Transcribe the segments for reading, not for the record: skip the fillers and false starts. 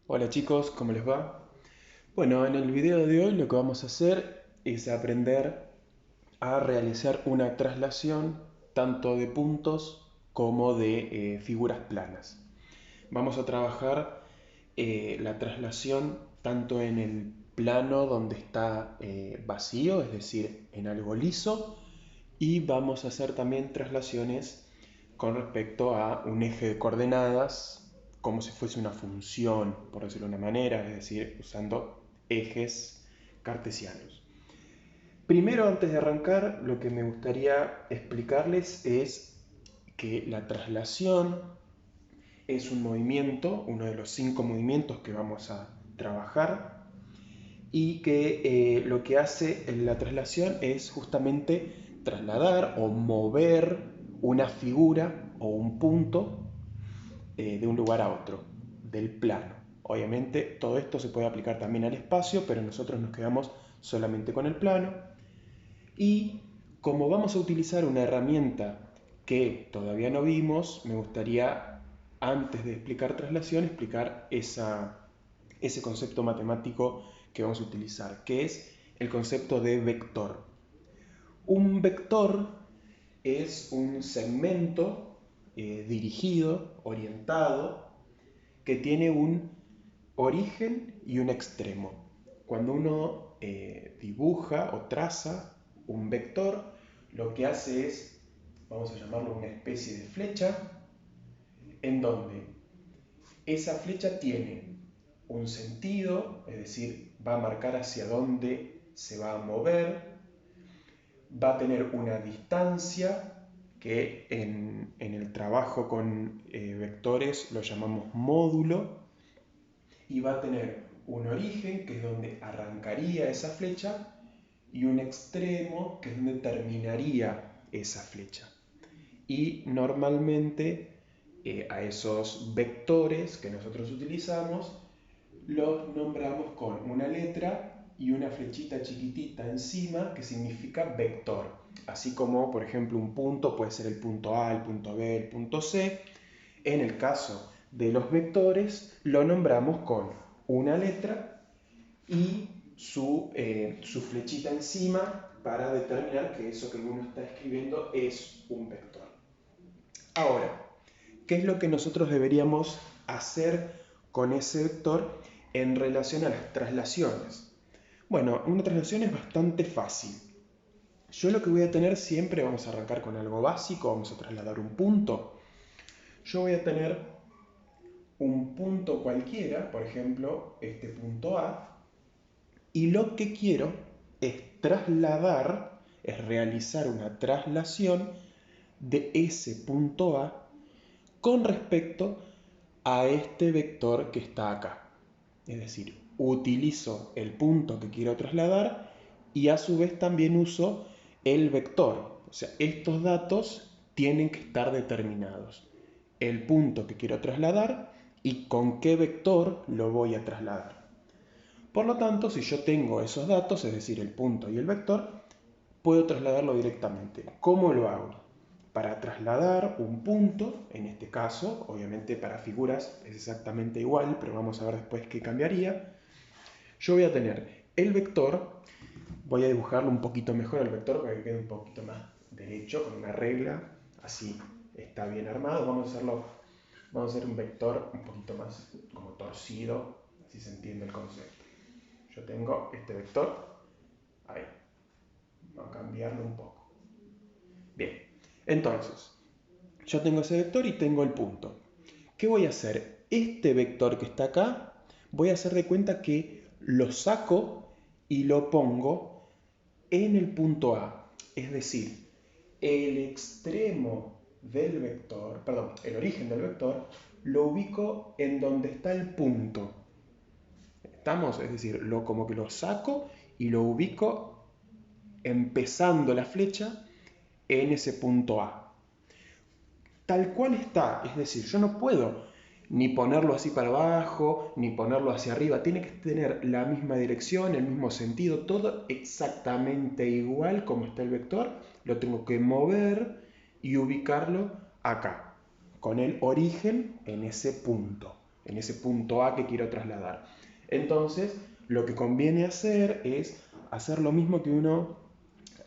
Hola chicos, ¿cómo les va? Bueno, en el video de hoy lo que vamos a hacer es aprender a realizar una traslación tanto de puntos como de figuras planas. Vamos a trabajar la traslación tanto en el plano donde está vacío, es decir, en algo liso, y vamos a hacer también traslaciones con respecto a un eje de coordenadas, como si fuese una función, por decirlo de una manera, es decir, usando ejes cartesianos. Primero, antes de arrancar, lo que me gustaría explicarles es que la traslación es un movimiento, uno de los 5 movimientos que vamos a trabajar, y que lo que hace la traslación es justamente trasladar o mover una figura o un punto de un lugar a otro, del plano. Obviamente todo esto se puede aplicar también al espacio, pero nosotros nos quedamos solamente con el plano. Y como vamos a utilizar una herramienta que todavía no vimos, me gustaría, antes de explicar traslación, explicar ese concepto matemático que vamos a utilizar, que es el concepto de vector. Un vector es un segmento dirigido, orientado, que tiene un origen y un extremo. Cuando uno dibuja o traza un vector, lo que hace es, vamos a llamarlo una especie de flecha, en donde esa flecha tiene un sentido, es decir, va a marcar hacia dónde se va a mover, va a tener una distancia que en el trabajo con vectores lo llamamos módulo, y va a tener un origen, que es donde arrancaría esa flecha, y un extremo, que es donde terminaría esa flecha. Y normalmente a esos vectores que nosotros utilizamos los nombramos con una letra y una flechita chiquitita encima que significa vector. Así como, por ejemplo, un punto puede ser el punto A, el punto B, el punto C. En el caso de los vectores, lo nombramos con una letra y su flechita encima para determinar que eso que uno está escribiendo es un vector. Ahora, ¿qué es lo que nosotros deberíamos hacer con ese vector en relación a las traslaciones? Bueno, una traslación es bastante fácil. Yo lo que voy a tener siempre, vamos a arrancar con algo básico, vamos a trasladar un punto. Yo voy a tener un punto cualquiera, por ejemplo, este punto A, y lo que quiero es trasladar, es realizar una traslación de ese punto A con respecto a este vector que está acá. Es decir, utilizo el punto que quiero trasladar y a su vez también uso el vector. O sea, estos datos tienen que estar determinados. El punto que quiero trasladar y con qué vector lo voy a trasladar. Por lo tanto, si yo tengo esos datos, es decir, el punto y el vector, puedo trasladarlo directamente. ¿Cómo lo hago? Para trasladar un punto, en este caso, obviamente para figuras es exactamente igual, pero vamos a ver después qué cambiaría. Yo voy a tener el vector, voy a dibujarlo un poquito mejor el vector para que quede un poquito más derecho, con una regla, así está bien armado. Vamos a hacer un vector un poquito más como torcido, así se entiende el concepto. Yo tengo este vector, ahí, vamos a cambiarlo un poco. Bien, entonces, yo tengo ese vector y tengo el punto. ¿Qué voy a hacer? Este vector que está acá, voy a hacer de cuenta que lo saco y lo pongo en el punto A. Es decir, el extremo del vector, perdón, el origen del vector, lo ubico en donde está el punto. ¿Estamos? Es decir, como que lo saco y lo ubico empezando la flecha en ese punto A. Tal cual está, es decir, yo no puedo ni ponerlo así para abajo, ni ponerlo hacia arriba, tiene que tener la misma dirección, el mismo sentido, todo exactamente igual como está el vector, lo tengo que mover y ubicarlo acá, con el origen en ese punto. en ese punto A que quiero trasladar. Entonces, lo que conviene hacer es hacer lo mismo que uno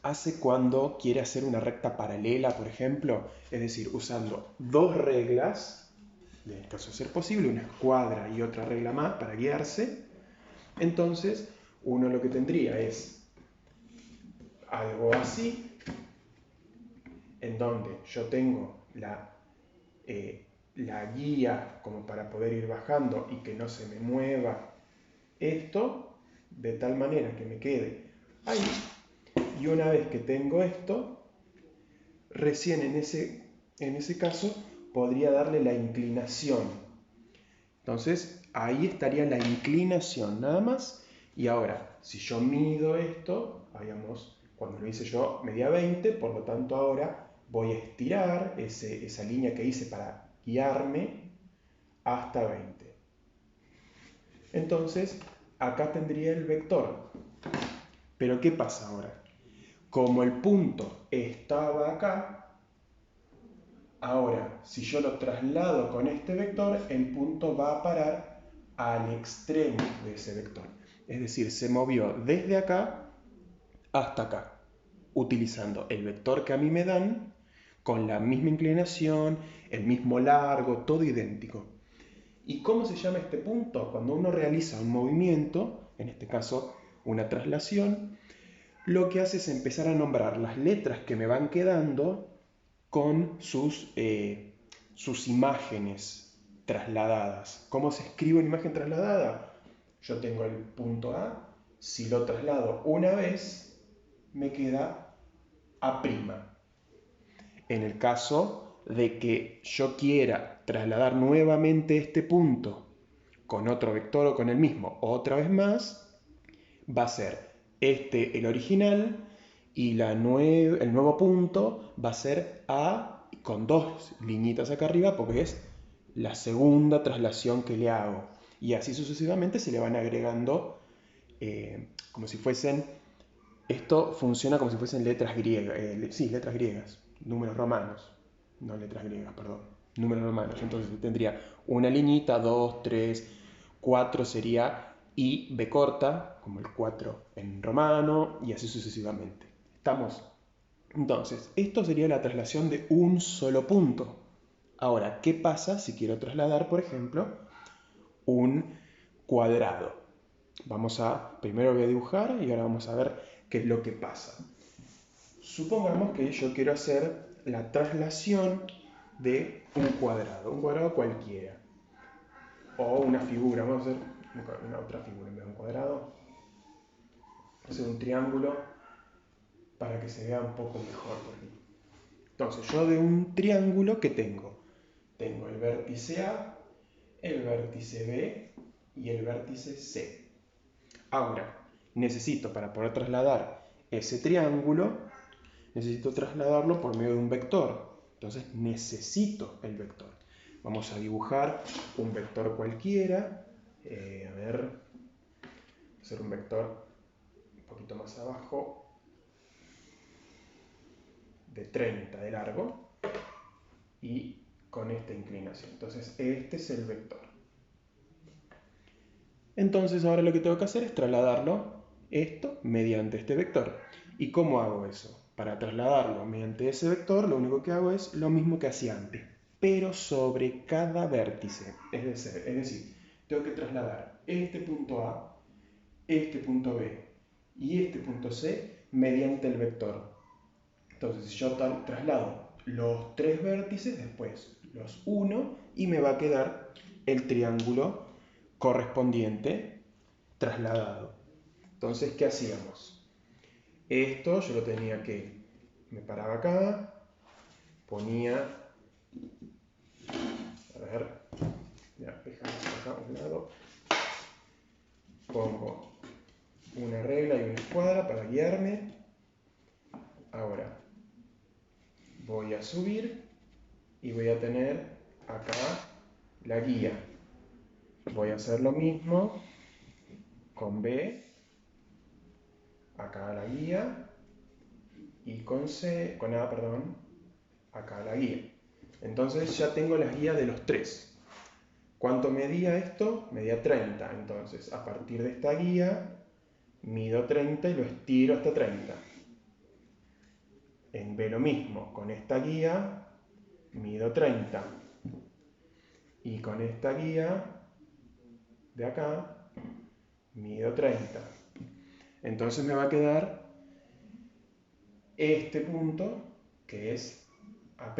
hace cuando quiere hacer una recta paralela, por ejemplo, es decir, usando dos reglas, en el caso de ser posible, una escuadra y otra regla más para guiarse. Entonces, uno lo que tendría es algo así, en donde yo tengo la guía como para poder ir bajando y que no se me mueva esto, de tal manera que me quede ahí. Y una vez que tengo esto, recién en ese caso podría darle la inclinación. Entonces ahí estaría la inclinación nada más. Y ahora, si yo mido esto, cuando lo hice yo medía 20, por lo tanto ahora voy a estirar esa línea que hice para guiarme hasta 20. Entonces acá tendría el vector. Pero ¿qué pasa ahora? Como el punto estaba acá, ahora si yo lo traslado con este vector, el punto va a parar al extremo de ese vector. Es decir, se movió desde acá hasta acá, utilizando el vector que a mí me dan, con la misma inclinación, el mismo largo, todo idéntico. ¿Y cómo se llama este punto? Cuando uno realiza un movimiento, en este caso una traslación, lo que hace es empezar a nombrar las letras que me van quedando con sus imágenes trasladadas. ¿Cómo se escribe una imagen trasladada? Yo tengo el punto A, si lo traslado una vez, me queda A'. En el caso de que yo quiera trasladar nuevamente este punto con otro vector o con el mismo otra vez más, va a ser el original y el nuevo punto va a ser A con dos liñitas acá arriba porque es la segunda traslación que le hago. Y así sucesivamente se le van agregando como si fuesen... Esto funciona como si fuesen letras griegas, letras griegas, números romanos, no letras griegas, perdón, números romanos. Entonces tendría una liñita, 2, 3, 4 sería I, B corta, como el 4 en romano, y así sucesivamente. ¿Estamos? Entonces, esto sería la traslación de un solo punto. Ahora, ¿qué pasa si quiero trasladar, por ejemplo, un cuadrado? Primero voy a dibujar y ahora vamos a ver qué es lo que pasa. Supongamos que yo quiero hacer la traslación de un cuadrado cualquiera, o una figura. Vamos a hacer una otra figura en vez de un cuadrado. Vamos a hacer un triángulo para que se vea un poco mejor por aquí. Entonces, yo de un triángulo, ¿qué tengo? Tengo el vértice A, el vértice B y el vértice C. Ahora, para poder trasladar ese triángulo, necesito trasladarlo por medio de un vector. Entonces necesito el vector. Vamos a dibujar un vector cualquiera. Hacer un vector un poquito más abajo, de 30 de largo y con esta inclinación. Entonces este es el vector. Entonces ahora lo que tengo que hacer es trasladarlo esto mediante este vector. ¿Y cómo hago eso? Para trasladarlo mediante ese vector, lo único que hago es lo mismo que hacía antes, pero sobre cada vértice. Es decir, tengo que trasladar este punto A, este punto B y este punto C mediante el vector. Entonces, si yo traslado los tres vértices, después los uno y me va a quedar el triángulo correspondiente trasladado. Entonces, ¿qué hacíamos? Esto yo lo tenía que... Me paraba acá, ponía... A ver, ya, dejamos acá a un lado. Pongo una regla y una escuadra para guiarme. Ahora voy a subir y voy a tener acá la guía. Voy a hacer lo mismo con B, acá la guía, y con A, perdón, acá la guía. Entonces ya tengo las guías de los tres. ¿Cuánto medía esto? Medía 30. Entonces, a partir de esta guía, mido 30 y lo estiro hasta 30. En B lo mismo, con esta guía, mido 30. Y con esta guía de acá, mido 30. Entonces me va a quedar este punto, que es A',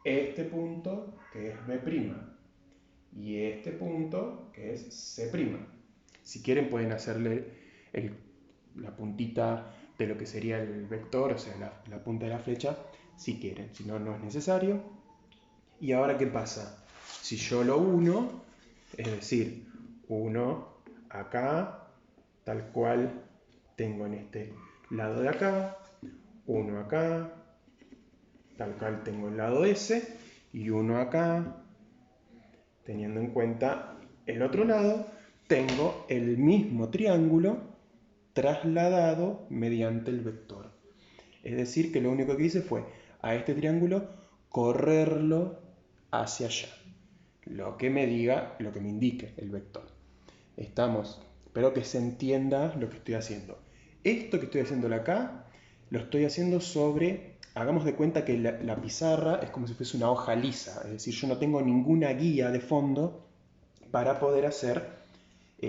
este punto, que es B', y este punto, que es C'. Si quieren pueden hacerle la puntita de lo que sería el vector, o sea, la punta de la flecha, si quieren, si no, no es necesario. ¿Y ahora qué pasa? Si yo lo uno, es decir, uno acá, tal cual tengo en este lado de acá, uno acá, tal cual tengo el lado S, y uno acá, teniendo en cuenta el otro lado, tengo el mismo triángulo trasladado mediante el vector. Es decir, que lo único que hice fue a este triángulo correrlo hacia allá. Lo que me diga, lo que me indique el vector. Espero que se entienda lo que estoy haciendo. Esto que estoy haciendo acá, lo estoy haciendo sobre, hagamos de cuenta que la pizarra es como si fuese una hoja lisa, es decir, yo no tengo ninguna guía de fondo para poder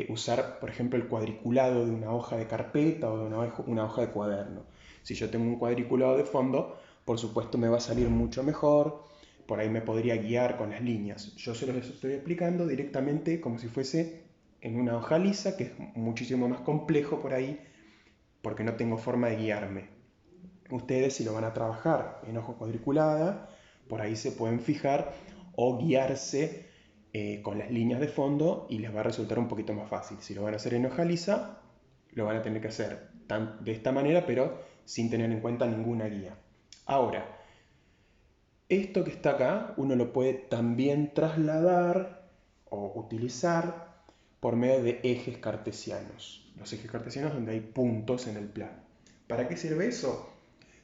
usar, por ejemplo, el cuadriculado de una hoja de carpeta o de una hoja de cuaderno. Si yo tengo un cuadriculado de fondo, por supuesto me va a salir mucho mejor, por ahí me podría guiar con las líneas. Yo se los estoy explicando directamente como si fuese en una hoja lisa, que es muchísimo más complejo por ahí, porque no tengo forma de guiarme. Ustedes, si lo van a trabajar en hoja cuadriculada, por ahí se pueden fijar o guiarse con las líneas de fondo y les va a resultar un poquito más fácil. Si lo van a hacer en hoja lisa, lo van a tener que hacer de esta manera, pero sin tener en cuenta ninguna guía. Ahora, esto que está acá, uno lo puede también trasladar o utilizar por medio de ejes cartesianos. Los ejes cartesianos donde hay puntos en el plano. ¿Para qué sirve eso?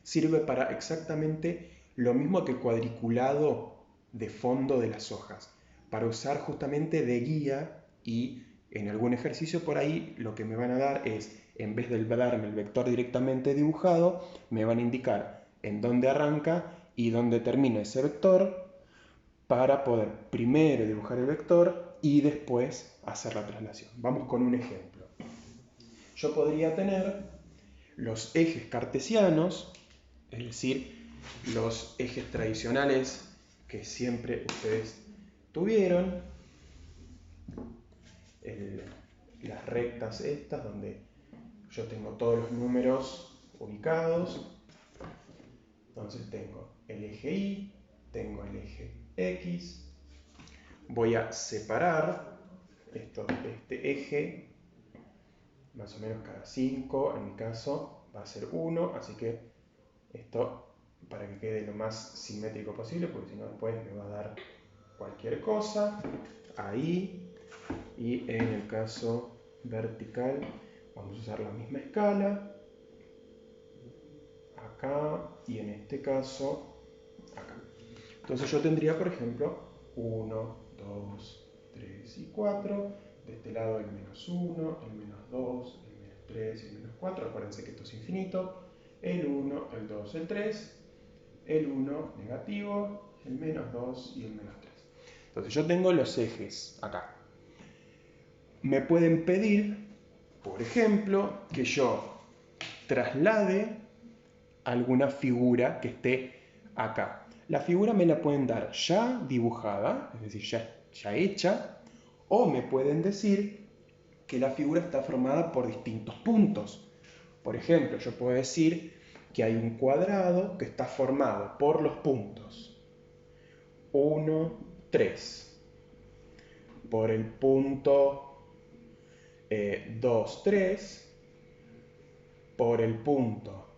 Sirve para exactamente lo mismo que el cuadriculado de fondo de las hojas, para usar justamente de guía, y en algún ejercicio por ahí lo que me van a dar es, en vez de darme el vector directamente dibujado, me van a indicar en dónde arranca y dónde termina ese vector, para poder primero dibujar el vector y después hacer la traslación. Vamos con un ejemplo. Yo podría tener los ejes cartesianos, es decir, los ejes tradicionales que siempre ustedes tuvieron, las rectas estas donde yo tengo todos los números ubicados. Entonces tengo el eje Y, tengo el eje X. Voy a separar este eje más o menos cada 5, en mi caso va a ser 1, así que esto para que quede lo más simétrico posible, porque si no después me va a dar cualquier cosa. Ahí, y en el caso vertical vamos a usar la misma escala, acá, y en este caso acá. Entonces yo tendría, por ejemplo, 1, 2, 3 y 4. De este lado el -1, el -2, el -3 y el -4. Acuérdense que esto es infinito. El 1, el 2, el 3. El 1 negativo, el -2 y el -3. Entonces yo tengo los ejes acá. Me pueden pedir, por ejemplo, que yo traslade alguna figura que esté acá. La figura me la pueden dar ya dibujada, es decir, ya hecha, o me pueden decir que la figura está formada por distintos puntos. Por ejemplo, yo puedo decir que hay un cuadrado que está formado por los puntos 1, 3, por el punto 2, 3, por el punto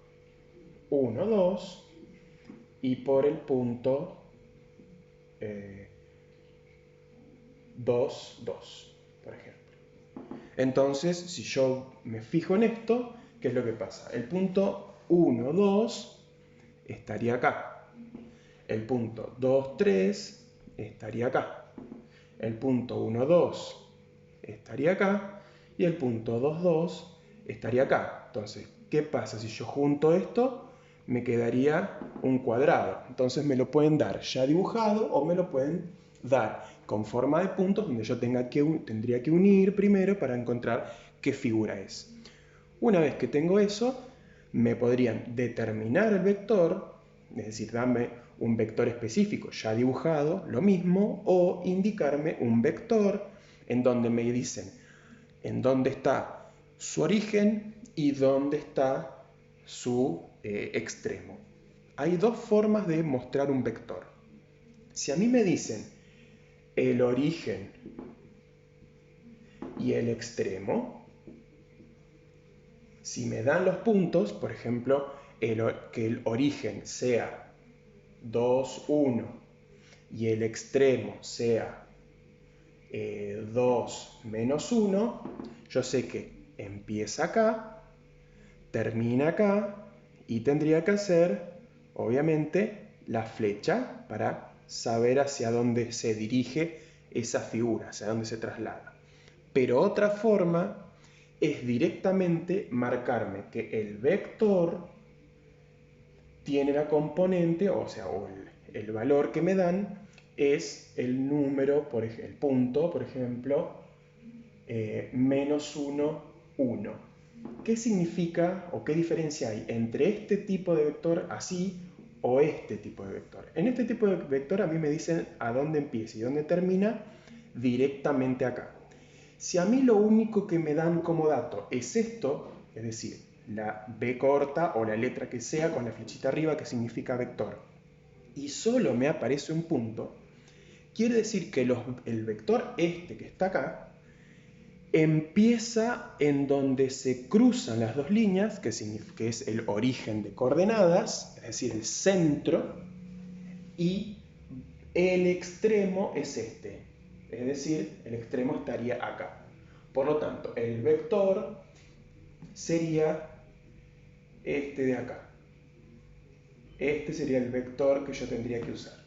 1, 2 y por el punto 2, 2, por ejemplo. Entonces, si yo me fijo en esto, ¿qué es lo que pasa? El punto 1, 2 estaría acá. El punto 2, 3 estaría acá. el punto 1, 2 estaría acá y el punto 2, 2 estaría acá. Entonces, ¿qué pasa? Si yo junto esto, me quedaría un cuadrado. Entonces me lo pueden dar ya dibujado o me lo pueden dar con forma de puntos donde yo tendría que unir primero para encontrar qué figura es. Una vez que tengo eso, me podrían determinar el vector, es decir, darme un vector específico ya dibujado, lo mismo, o indicarme un vector en donde me dicen en dónde está su origen y dónde está su extremo. Hay dos formas de mostrar un vector. Si a mí me dicen el origen y el extremo, si me dan los puntos, por ejemplo, que el origen sea 2, 1 y el extremo sea 2 menos 1, yo sé que empieza acá, termina acá y tendría que hacer, obviamente, la flecha para saber hacia dónde se dirige esa figura, hacia dónde se traslada. Pero otra forma es directamente marcarme que el vector tiene la componente, o sea, el valor que me dan es el número, el punto, por ejemplo, menos 1, 1. ¿Qué significa o qué diferencia hay entre este tipo de vector así o este tipo de vector? En este tipo de vector a mí me dicen a dónde empieza y dónde termina directamente acá. Si a mí lo único que me dan como dato es esto, es decir, la B corta o la letra que sea con la flechita arriba que significa vector, y solo me aparece un punto, quiere decir que el vector este que está acá empieza en donde se cruzan las dos líneas, que es el origen de coordenadas, es decir, el centro, y el extremo es este, es decir, el extremo estaría acá. Por lo tanto, el vector sería este de acá. Este sería el vector que yo tendría que usar.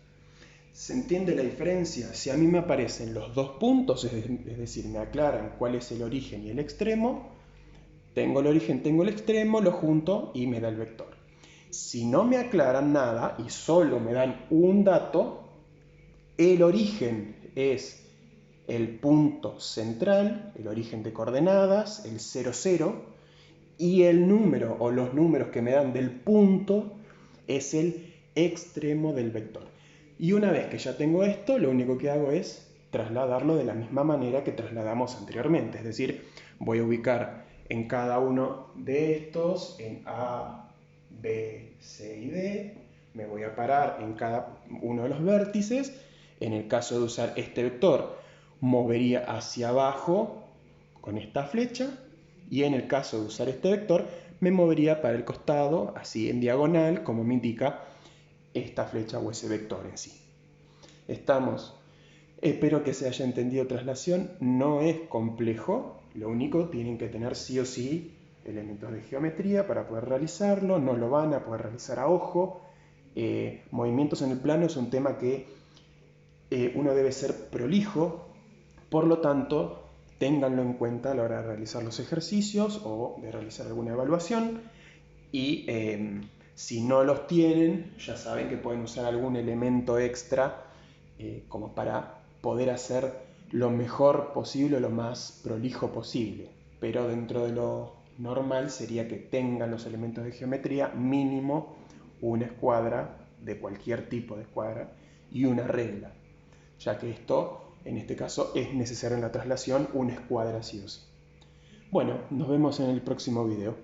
¿Se entiende la diferencia? Si a mí me aparecen los dos puntos, es decir, me aclaran cuál es el origen y el extremo, tengo el origen, tengo el extremo, lo junto y me da el vector. Si no me aclaran nada y solo me dan un dato, el origen es el punto central, el origen de coordenadas, el 0, 0, y el número o los números que me dan del punto es el extremo del vector. Y una vez que ya tengo esto, lo único que hago es trasladarlo de la misma manera que trasladamos anteriormente. Es decir, voy a ubicar en cada uno de estos, en A, B, C y D, me voy a parar en cada uno de los vértices. En el caso de usar este vector, movería hacia abajo con esta flecha, y en el caso de usar este vector, me movería para el costado, así en diagonal, como me indica esta flecha o ese vector en sí. Estamos. Espero que se haya entendido traslación. No es complejo, lo único tienen que tener sí o sí elementos de geometría para poder realizarlo, no lo van a poder realizar a ojo. Movimientos en el plano es un tema que uno debe ser prolijo, por lo tanto, ténganlo en cuenta a la hora de realizar los ejercicios o de realizar alguna evaluación, y si no los tienen, ya saben que pueden usar algún elemento extra como para poder hacer lo mejor posible, lo más prolijo posible, pero dentro de lo normal sería que tengan los elementos de geometría mínimo una escuadra de cualquier tipo de escuadra y una regla, ya que esto, en este caso, es necesario en la traslación una escuadra sí o sí. Bueno, nos vemos en el próximo video.